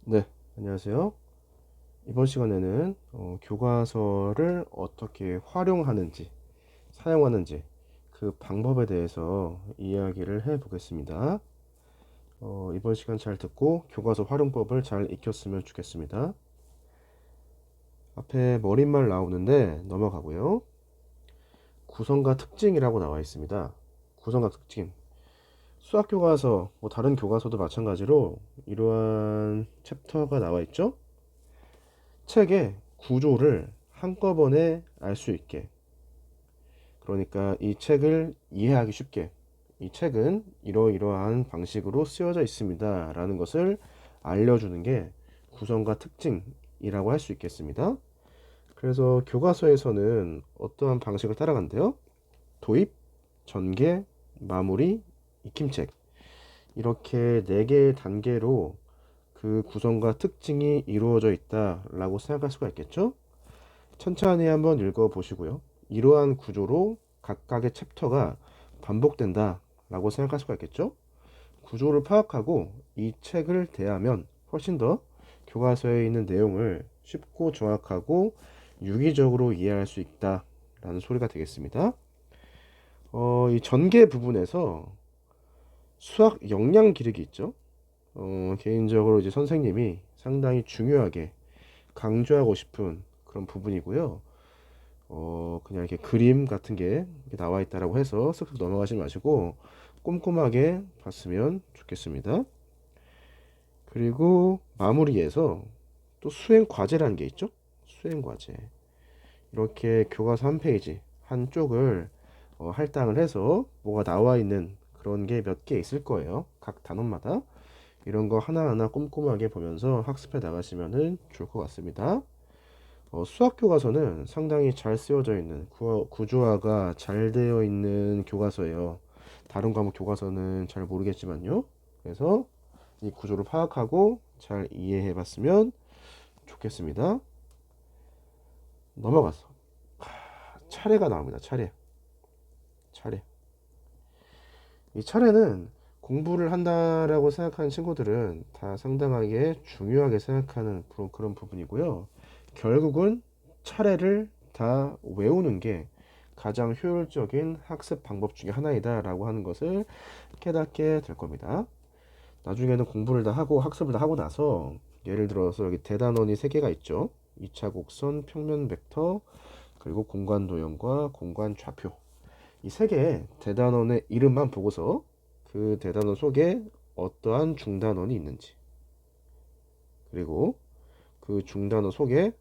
네, 안녕하세요. 이번 시간에는 교과서를 어떻게 활용하는지, 사용하는지 그 방법에 대해서 이야기를 해 보겠습니다. 이번 시간 잘 듣고 교과서 활용법을 잘 익혔으면 좋겠습니다. 앞에 머릿말 나오는데 넘어가고요. 구성과 특징이라고 나와 있습니다. 구성과 특징. 수학 교과서, 뭐 다른 교과서도 마찬가지로 이러한 챕터가 나와 있죠. 책의 구조를 한꺼번에 알 수 있게, 그러니까 이 책을 이해하기 쉽게, 이 책은 이러이러한 방식으로 쓰여져 있습니다 라는 것을 알려주는 게 구성과 특징이라고 할 수 있겠습니다. 그래서 교과서에서는 어떠한 방식을 따라간대요? 도입, 전개, 마무리, 익힘책, 이렇게 4개의 단계로 그 구성과 특징이 이루어져 있다라고 생각할 수가 있겠죠. 천천히 한번 읽어보시고요. 이러한 구조로 각각의 챕터가 반복된다 라고 생각할 수가 있겠죠. 구조를 파악하고 이 책을 대하면 훨씬 더 교과서에 있는 내용을 쉽고 정확하고 유기적으로 이해할 수 있다 라는 소리가 되겠습니다. 이 전개 부분에서 수학 역량 기르기 있죠. 개인적으로 이제 선생님이 상당히 중요하게 강조하고 싶은 그런 부분이고요. 그냥 이렇게 그림 같은 게 이렇게 나와 있다라고 해서 쓱쓱 넘어가지 마시고 꼼꼼하게 봤으면 좋겠습니다. 그리고 마무리에서 또 수행 과제라는 게 있죠. 수행 과제. 이렇게 교과서 한 페이지 한쪽을 할당을 해서 뭐가 나와 있는 그런 게 몇 개 있을 거예요. 각 단원마다. 이런 거 하나하나 꼼꼼하게 보면서 학습해 나가시면 좋을 것 같습니다. 수학 교과서는 상당히 잘 쓰여져 있는 구조화가 잘 되어 있는 교과서예요. 다른 과목 교과서는 잘 모르겠지만요. 그래서 이 구조를 파악하고 잘 이해해 봤으면 좋겠습니다. 넘어가서 차례가 나옵니다. 차례. 이 차례는 공부를 한다라고 생각하는 친구들은 다 상당하게 중요하게 생각하는 그런 부분이고요. 결국은 차례를 다 외우는 게 가장 효율적인 학습 방법 중에 하나이다 라고 하는 것을 깨닫게 될 겁니다. 나중에는 공부를 다 하고 학습을 다 하고 나서 예를 들어서 여기 대단원이 3개가 있죠. 2차 곡선, 평면 벡터, 그리고 공간 도형과 공간 좌표. 이 3개의 대단원의 이름만 보고서 그 대단원 속에 어떠한 중단원이 있는지, 그리고 그 중단원 속에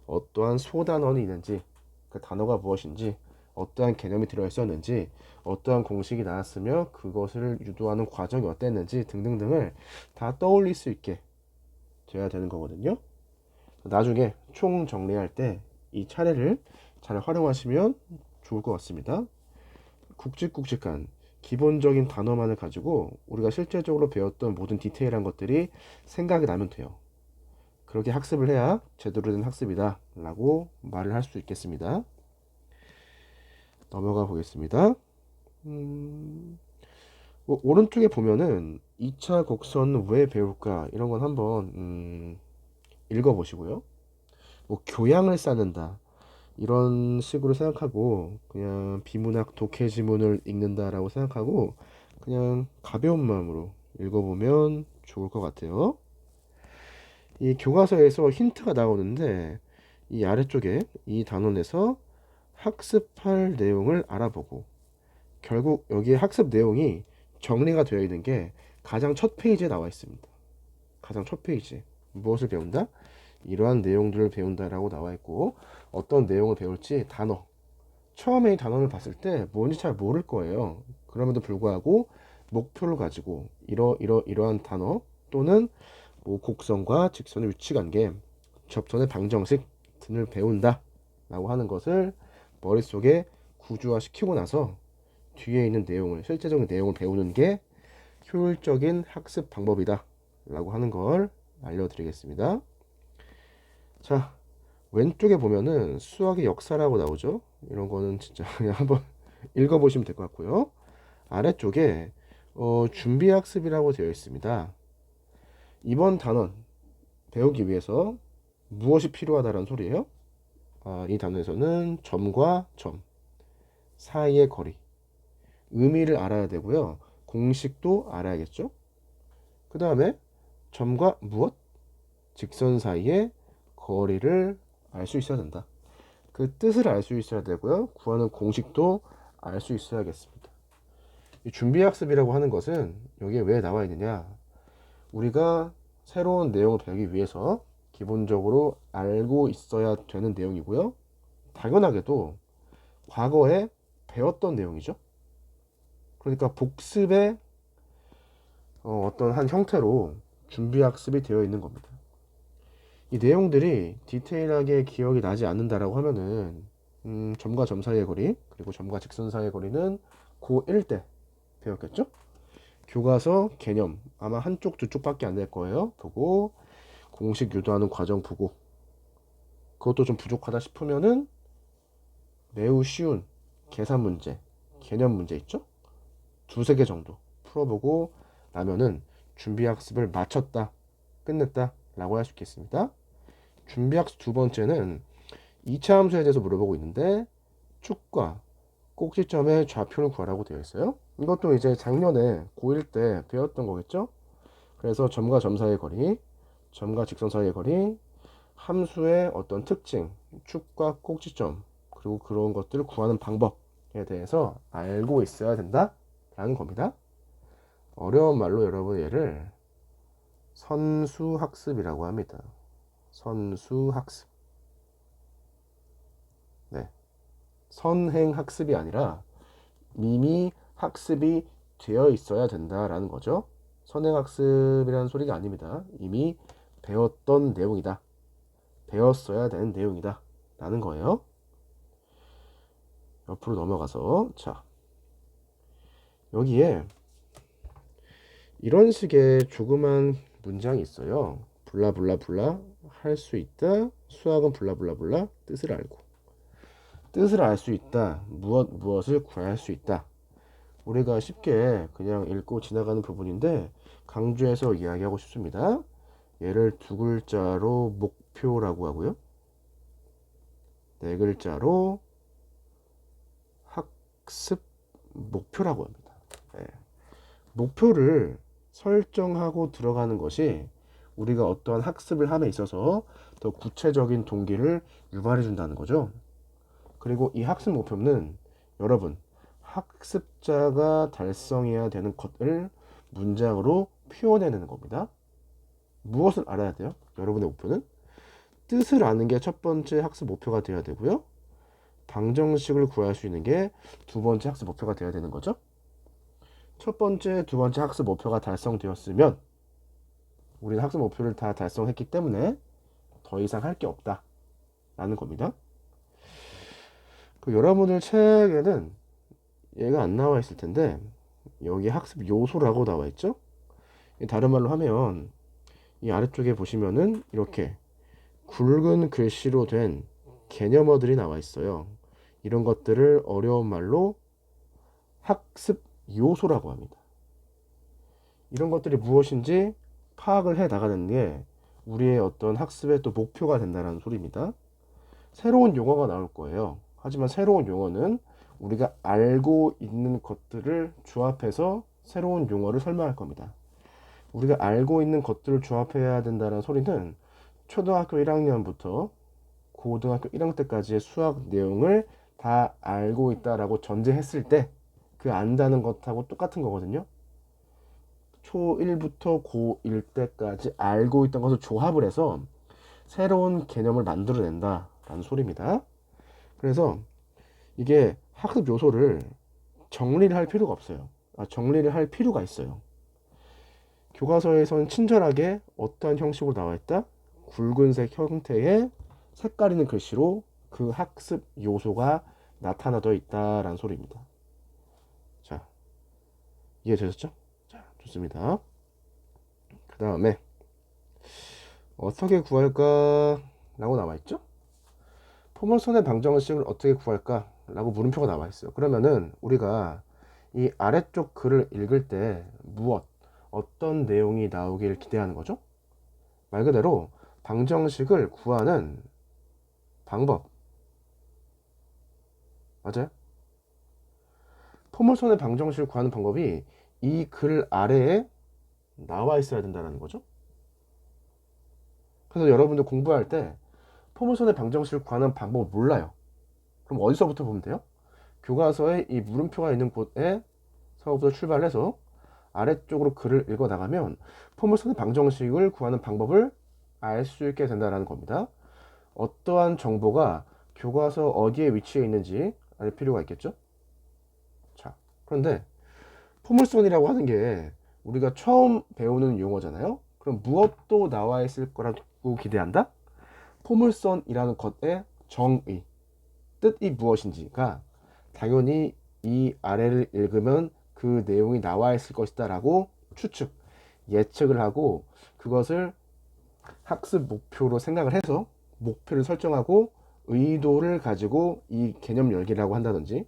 어떠한 소단원이 있는지, 그 단어가 무엇인지, 어떠한 개념이 들어있었는지, 어떠한 공식이 나왔으며 그것을 유도하는 과정이 어땠는지 등등등을 다 떠올릴 수 있게 돼야 되는 거거든요. 나중에 총 정리할 때 이 차례를 잘 활용하시면 좋을 것 같습니다. 굵직굵직한 기본적인 단어만을 가지고 우리가 실제적으로 배웠던 모든 디테일한 것들이 생각이 나면 돼요. 그렇게 학습을 해야 제대로 된 학습이다 라고 말을 할 수 있겠습니다. 넘어가 보겠습니다. 오른쪽에 보면은 2차 곡선 왜 배울까 이런 건 한번 읽어보시고요. 뭐 교양을 쌓는다 이런 식으로 생각하고 그냥 비문학 독해 지문을 읽는다라고 생각하고 그냥 가벼운 마음으로 읽어보면 좋을 것 같아요. 이 교과서에서 힌트가 나오는데 이 아래쪽에 이 단원에서 학습할 내용을 알아보고, 결국 여기에 학습 내용이 정리가 되어 있는 게 가장 첫 페이지에 나와 있습니다. 가장 첫 페이지. 무엇을 배운다? 이러한 내용들을 배운다라고 나와 있고, 어떤 내용을 배울지 단어, 처음에 이 단어를 봤을 때 뭔지 잘 모를 거예요. 그럼에도 불구하고 목표를 가지고 이러한 단어 또는 뭐 곡선과 직선의 위치관계, 접선의 방정식 등을 배운다 라고 하는 것을 머릿속에 구조화 시키고 나서 뒤에 있는 내용을, 실제적인 내용을 배우는 게 효율적인 학습 방법이다 라고 하는 걸 알려드리겠습니다. 자, 왼쪽에 보면은 수학의 역사라고 나오죠. 이런 거는 진짜 그냥 한번 읽어보시면 될 것 같고요. 아래쪽에 준비학습이라고 되어 있습니다. 이번 단원 배우기 위해서 무엇이 필요하다는 소리예요? 이 단어에서는 점과 점 사이의 거리, 의미를 알아야 되고요. 공식도 알아야겠죠? 그 다음에 점과 무엇? 직선 사이의 거리를 알 수 있어야 된다. 그 뜻을 알 수 있어야 되고요. 구하는 공식도 알 수 있어야겠습니다. 이 준비학습이라고 하는 것은 여기에 왜 나와 있느냐? 우리가 새로운 내용을 배우기 위해서 기본적으로 알고 있어야 되는 내용이고요. 당연하게도 과거에 배웠던 내용이죠. 그러니까 복습의 어떤 한 형태로 준비학습이 되어 있는 겁니다. 이 내용들이 디테일하게 기억이 나지 않는다라고 하면은 점과 점 사이의 거리 그리고 점과 직선 사이의 거리는 고1 때 배웠겠죠? 교과서 개념 아마 한쪽 두 쪽밖에 안 될 거예요. 보고 공식 유도하는 과정 보고 그것도 좀 부족하다 싶으면은 매우 쉬운 계산 문제, 개념 문제 있죠? 두세 개 정도 풀어보고 나면은 준비학습을 마쳤다, 끝냈다 라고 할 수 있겠습니다. 준비학습 두 번째는 2차 함수에 대해서 물어보고 있는데 축과 꼭지점의 좌표를 구하라고 되어 있어요. 이것도 이제 작년에 고1 때 배웠던 거겠죠? 그래서 점과 점 사이의 거리, 점과 직선 사이의 거리, 함수의 어떤 특징, 축과 꼭지점, 그리고 그런 것들을 구하는 방법에 대해서 알고 있어야 된다 라는 겁니다. 어려운 말로 여러분 얘를 선수학습이라고 합니다. 선수학습. 네. 선행학습이 아니라 이미 학습이 되어 있어야 된다라는 거죠. 선행학습이라는 소리가 아닙니다. 이미 배웠던 내용이다. 배웠어야 되는 내용이다. 라는 거예요. 옆으로 넘어가서 자 여기에 이런 식의 조그만 문장이 있어요. 블라블라블라 할 수 있다. 수학은 블라블라블라 뜻을 알고 뜻을 알 수 있다. 무엇을 구할 수 있다. 우리가 쉽게 그냥 읽고 지나가는 부분인데 강조해서 이야기하고 싶습니다. 얘를 두 글자로 목표라고 하고요. 네 글자로 학습 목표라고 합니다. 네. 목표를 설정하고 들어가는 것이 우리가 어떠한 학습을 함에 있어서 더 구체적인 동기를 유발해 준다는 거죠. 그리고 이 학습 목표는 여러분 학습자가 달성해야 되는 것을 문장으로 표현해내는 겁니다. 무엇을 알아야 돼요? 여러분의 목표는 뜻을 아는 게 첫 번째 학습 목표가 되어야 되고요. 방정식을 구할 수 있는 게 두 번째 학습 목표가 되어야 되는 거죠. 첫 번째, 두 번째 학습 목표가 달성되었으면 우리는 학습 목표를 다 달성했기 때문에 더 이상 할 게 없다 라는 겁니다. 그 여러분들 책에는 얘가 안 나와 있을 텐데 여기 학습 요소라고 나와 있죠. 다른 말로 하면 이 아래쪽에 보시면은 이렇게 굵은 글씨로 된 개념어들이 나와 있어요. 이런 것들을 어려운 말로 학습 요소라고 합니다. 이런 것들이 무엇인지 파악을 해 나가는 게 우리의 어떤 학습의 또 목표가 된다는 소리입니다. 새로운 용어가 나올 거예요. 하지만 새로운 용어는 우리가 알고 있는 것들을 조합해서 새로운 용어를 설명할 겁니다. 우리가 알고 있는 것들을 조합해야 된다는 소리는 초등학교 1학년부터 고등학교 1학년 때까지의 수학 내용을 다 알고 있다라고 전제했을 때 그 안다는 것하고 똑같은 거거든요. 초1부터 고1 때까지 알고 있던 것을 조합을 해서 새로운 개념을 만들어낸다 라는 소리입니다. 그래서 이게 학습 요소를 정리를 할 필요가 없어요. 정리를 할 필요가 있어요. 교과서에서는 친절하게 어떠한 형식으로 나와 있다? 굵은색 형태의 색깔 있는 글씨로 그 학습 요소가 나타나져 있다라는 소리입니다. 자, 이해되셨죠? 자, 좋습니다. 그 다음에 어떻게 구할까? 라고 나와 있죠? 포물선의 방정식을 어떻게 구할까? 라고 물음표가 나와 있어요. 그러면은 우리가 이 아래쪽 글을 읽을 때 어떤 내용이 나오길 기대하는 거죠? 말 그대로 방정식을 구하는 방법 맞아요? 포물선의 방정식을 구하는 방법이 이 글 아래에 나와 있어야 된다는 거죠. 그래서 여러분들 공부할 때 포물선의 방정식을 구하는 방법을 몰라요. 그럼 어디서부터 보면 돼요? 교과서에 이 물음표가 있는 곳에서부터 출발해서 아래쪽으로 글을 읽어 나가면 포물선의 방정식을 구하는 방법을 알 수 있게 된다는 겁니다. 어떠한 정보가 교과서 어디에 위치해 있는지 알 필요가 있겠죠? 자, 그런데 포물선이라고 하는 게 우리가 처음 배우는 용어잖아요. 그럼 무엇도 나와 있을 거라고 기대한다? 포물선이라는 것의 정의, 뜻이 무엇인지가 당연히 이 아래를 읽으면 그 내용이 나와 있을 것이다 라고 추측, 예측을 하고 그것을 학습 목표로 생각을 해서 목표를 설정하고 의도를 가지고 이 개념 열기라고 한다든지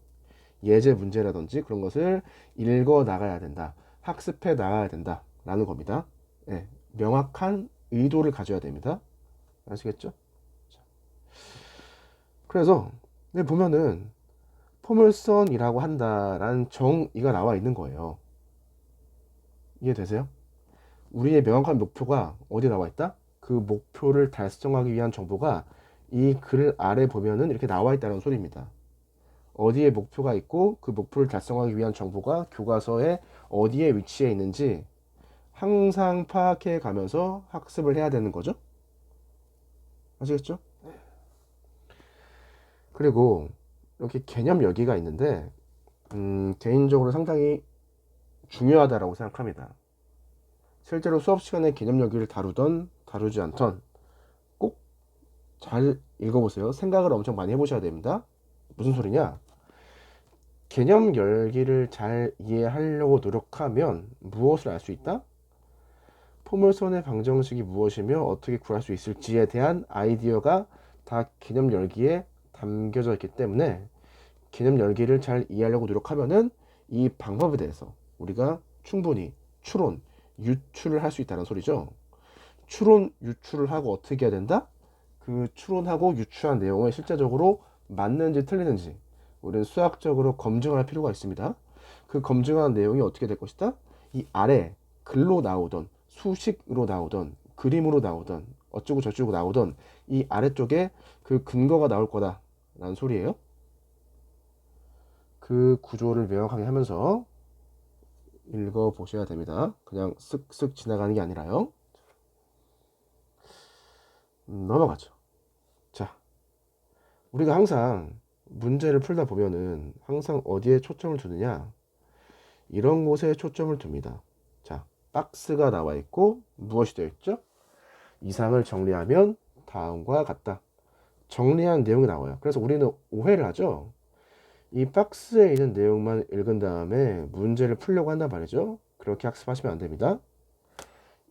예제 문제라든지 그런 것을 읽어 나가야 된다. 학습해 나가야 된다. 라는 겁니다. 예, 명확한 의도를 가져야 됩니다. 아시겠죠? 그래서 보면은 포물선이라고 한다라는 정의가 나와 있는 거예요. 이해되세요? 우리의 명확한 목표가 어디에 나와 있다? 그 목표를 달성하기 위한 정보가 이 글 아래 보면은 이렇게 나와 있다는 소리입니다. 어디에 목표가 있고 그 목표를 달성하기 위한 정보가 교과서에 어디에 위치해 있는지 항상 파악해 가면서 학습을 해야 되는 거죠. 아시겠죠? 그리고 이렇게 개념 열기가 있는데 개인적으로 상당히 중요하다라고 생각합니다. 실제로 수업 시간에 개념 열기를 다루던 다루지 않던 꼭 잘 읽어보세요. 생각을 엄청 많이 해보셔야 됩니다. 무슨 소리냐? 개념 열기를 잘 이해하려고 노력하면 무엇을 알 수 있다? 포물선의 방정식이 무엇이며 어떻게 구할 수 있을지에 대한 아이디어가 다 개념 열기에 담겨져 있기 때문에 개념 열기를 잘 이해하려고 노력하면은 이 방법에 대해서 우리가 충분히 추론, 유출을 할 수 있다는 소리죠. 추론, 유출을 하고 어떻게 해야 된다? 그 추론하고 유추한 내용을 실제적으로 맞는지 틀리는지 우리는 수학적으로 검증할 필요가 있습니다. 그 검증한 내용이 어떻게 될 것이다? 이 아래 글로 나오던 수식으로 나오던 그림으로 나오던 어쩌고 저쩌고 나오던 이 아래쪽에 그 근거가 나올 거다 라는 소리예요. 그 구조를 명확하게 하면서 읽어 보셔야 됩니다. 그냥 쓱쓱 지나가는 게 아니라요. 넘어가죠. 자, 우리가 항상 문제를 풀다 보면은 항상 어디에 초점을 두느냐? 이런 곳에 초점을 둡니다. 자, 박스가 나와 있고 무엇이 되어 있죠? 이상을 정리하면 다음과 같다. 정리한 내용이 나와요. 그래서 우리는 오해를 하죠. 이 박스에 있는 내용만 읽은 다음에 문제를 풀려고 한단 말이죠. 그렇게 학습하시면 안 됩니다.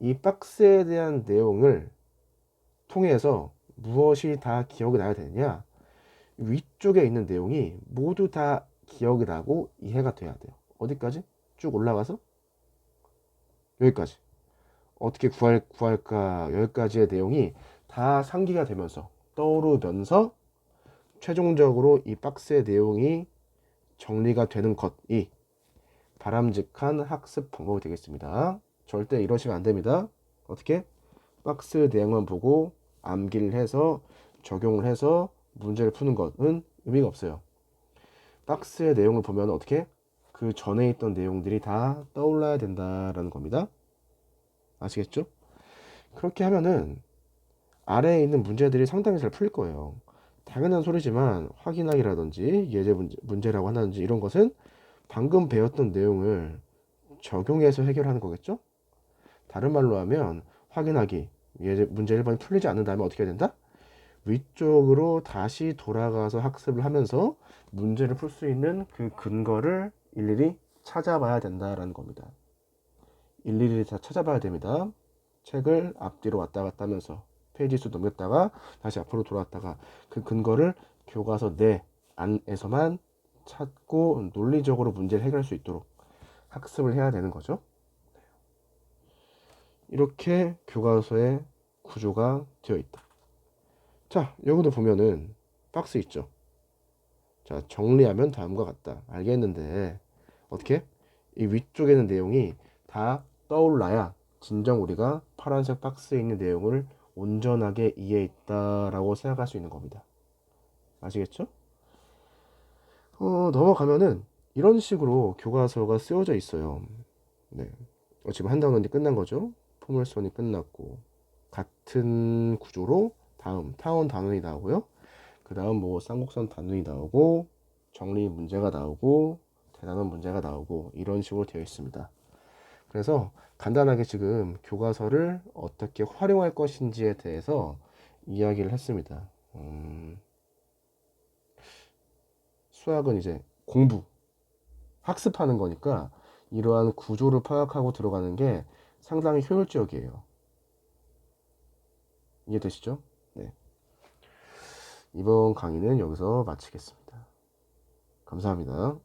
이 박스에 대한 내용을 통해서 무엇이 다 기억이 나야 되느냐? 위쪽에 있는 내용이 모두 다 기억이 나고 이해가 돼야 돼요. 어디까지? 쭉 올라가서 여기까지. 어떻게 구할까? 여기까지의 내용이 다 상기가 되면서 떠오르면서 최종적으로 이 박스의 내용이 정리가 되는 것이 바람직한 학습 방법이 되겠습니다. 절대 이러시면 안 됩니다. 어떻게? 박스 내용만 보고 암기를 해서 적용을 해서 문제를 푸는 것은 의미가 없어요. 박스의 내용을 보면 어떻게? 그 전에 있던 내용들이 다 떠올라야 된다라는 겁니다. 아시겠죠? 그렇게 하면은 아래에 있는 문제들이 상당히 잘 풀릴 거예요. 당연한 소리지만 확인하기라든지 예제 문제라고 한다든지 이런 것은 방금 배웠던 내용을 적용해서 해결하는 거겠죠? 다른 말로 하면 확인하기, 예제 문제 1번이 풀리지 않는다면 어떻게 해야 된다? 위쪽으로 다시 돌아가서 학습을 하면서 문제를 풀 수 있는 그 근거를 일일이 찾아봐야 된다라는 겁니다. 일일이 다 찾아봐야 됩니다. 책을 앞뒤로 왔다 갔다 하면서 페이지 수 넘겼다가 다시 앞으로 돌아왔다가 그 근거를 교과서 내 안에서만 찾고 논리적으로 문제를 해결할 수 있도록 학습을 해야 되는 거죠. 이렇게 교과서에 구조가 되어 있다. 자, 여기도 보면은 박스 있죠. 자, 정리하면 다음과 같다. 알겠는데 어떻게? 이 위쪽에 있는 내용이 다 떠올라야 진정 우리가 파란색 박스에 있는 내용을 온전하게 이해했다라고 생각할 수 있는 겁니다. 아시겠죠? 넘어가면은 이런 식으로 교과서가 쓰여져 있어요. 네. 지금 한 단원이 끝난 거죠. 포물선이 끝났고 같은 구조로 다음 타원 단원이 나오고요. 그 다음 뭐 쌍곡선 단원이 나오고 정리 문제가 나오고 대단원 문제가 나오고 이런 식으로 되어 있습니다. 그래서 간단하게 지금 교과서를 어떻게 활용할 것인지에 대해서 이야기를 했습니다. 수학은 이제 공부, 학습하는 거니까 이러한 구조를 파악하고 들어가는 게 상당히 효율적이에요. 이해되시죠? 네. 이번 강의는 여기서 마치겠습니다. 감사합니다.